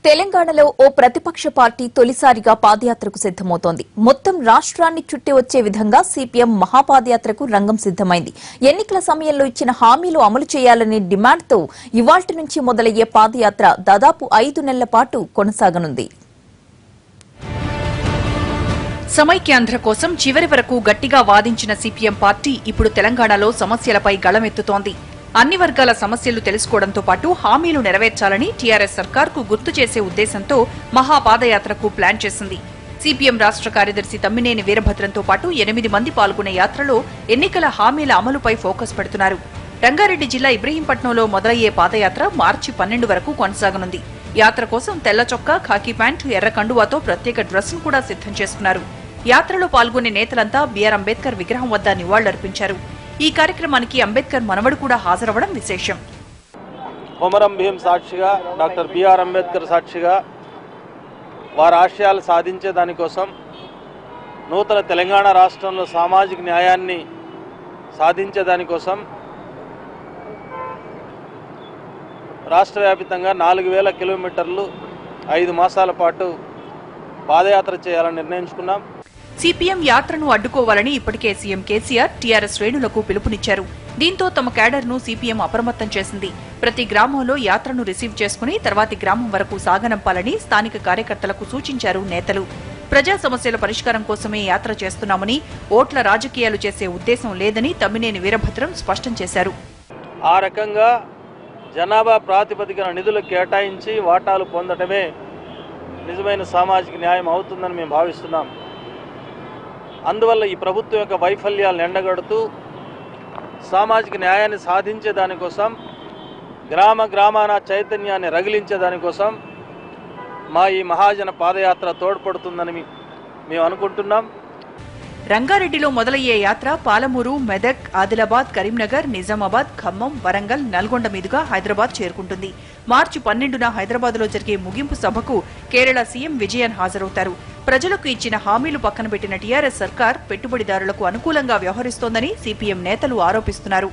తెలంగాణలో ఓ ప్రతిపక్ష పార్టీ తొలిసారిగా పాదయాత్రకు సిద్దమవుతోంది. మొత్తం రాష్ట్రాన్ని చుట్టి వచ్చే విధంగా సిపిఎం మహాపాదయాత్రకు రంగం సిద్దమైంది. ఎన్నికల సమయంలో ఇచ్చిన హామీలు అమలు చేయాలనే డిమాండ్తో ఇవాళ్టి నుంచి మొదలయ్యే పాదయాత్ర దాదాపు 5 నెలల పాటు కొనసాగనుంది. సమైక్యాంధ్ర కోసం చివరి వరకు గట్టిగా వాదించిన సిపిఎం పార్టీ ఇప్పుడు తెలంగాణలో సమస్యలపై గళమెత్తుతోంది. అన్ని వర్గాల సమస్యలు తెలుసుకోవడంతో పాటు హామీలు నెరవేర్చాలని టీఆర్ఎస్ సర్కార్కు గుర్తు చేసే ఉద్దేశంతో మహాపాదయాత్రకు ప్లాన్ చేసింది. సిపిఎం రాష్ట్ర కార్యదర్శి తమ్మినేని వీరభద్రంతో పాటు 8 మంది పాల్గొనే యాత్రలో ఎన్నికల హామీల అమలుపై ఫోకస్ పెడుతున్నారు. రంగారెడ్డి జిల్లా ఇబ్రహీంపట్నంలో మొదలయ్యే పాదయాత్ర మార్చి 12 వరకు కొనసాగనుంది. యాత్ర కోసం తెల్ల చొక్కా, ఖాకీ ప్యాంటు, ఎర్ర కండువాతో ప్రత్యేక డ్రెస్ను కూడా సిద్దం చేసుకున్నారు. యాత్రలో పాల్గొనే నేతలంతా బిఆర్ అంబేద్కర్ విగ్రహం వద్ద నివాళులర్పించారు. ఈ కార్యక్రమానికి అంబేద్కర్ మనవడు కూడా హాజరవడం విశేషం. కొమరం భీం సాక్షిగా, డాక్టర్ బిఆర్ అంబేద్కర్ సాక్షిగా వారి ఆశయాలు సాధించే దానికోసం, నూతన తెలంగాణ రాష్ట్రంలో సామాజిక న్యాయాన్ని సాధించే దానికోసం రాష్ట్ర వ్యాప్తంగా 4000 కిలోమీటర్లు 5 మాసాల పాటు పాదయాత్ర చేయాలని నిర్ణయించుకున్నాం. సిపిఎం యాత్రను అడ్డుకోవాలని ఇప్పటికే సీఎం కేసీఆర్ టీఆర్ఎస్ శ్రేణులకు పిలుపునిచ్చారు. దీంతో తమ క్యాడర్ను సిపిఎం అప్రమత్తం చేసింది. ప్రతి గ్రామంలో యాత్రను రిసీవ్ చేసుకుని తర్వాతి గ్రామం వరకు సాగనంపాలని స్థానిక కార్యకర్తలకు సూచించారు నేతలు. ప్రజా సమస్యల పరిష్కారం కోసమే యాత్ర చేస్తున్నామని, ఓట్ల రాజకీయాలు చేసే ఉద్దేశం లేదని తమ్మినేని వీరభద్రం స్పష్టం చేశారు. ఆ రకంగా జనాభా ప్రాతిపదికన నిధులు కేటాయించి వాటాలు పొందడమే నిజమైన సామాజిక న్యాయం అవుతుందని మేము భావిస్తున్నాం. అందువల్ల ఈ ప్రభుత్వం యొక్క వైఫల్యాలను ఎండగడుతూ సామాజిక న్యాయాన్ని సాధించే దానికోసం, గ్రామాన చైతన్యాన్ని రగిలించే దానికోసం మా ఈ మహాజన పాదయాత్ర తోడ్పడుతుందని మేము అనుకుంటున్నాం. రంగారెడ్డిలో మొదలయ్యే యాత్ర పాలమూరు, మెదక్, ఆదిలాబాద్, కరీంనగర్, నిజామాబాద్, ఖమ్మం, వరంగల్, నల్గొండ మీదుగా హైదరాబాద్ చేరుకుంటుంది. మార్చి 12న హైదరాబాద్లో జరిగే ముగింపు సభకు కేరళ సీఎం విజయన్ హాజరవుతారు. ప్రజలకు ఇచ్చిన హామీలు పక్కన పెట్టిన టీఆర్ఎస్ సర్కార్ పెట్టుబడిదారులకు అనుకూలంగా వ్యవహరిస్తోందని సిపిఎం నేతలు ఆరోపిస్తున్నారు.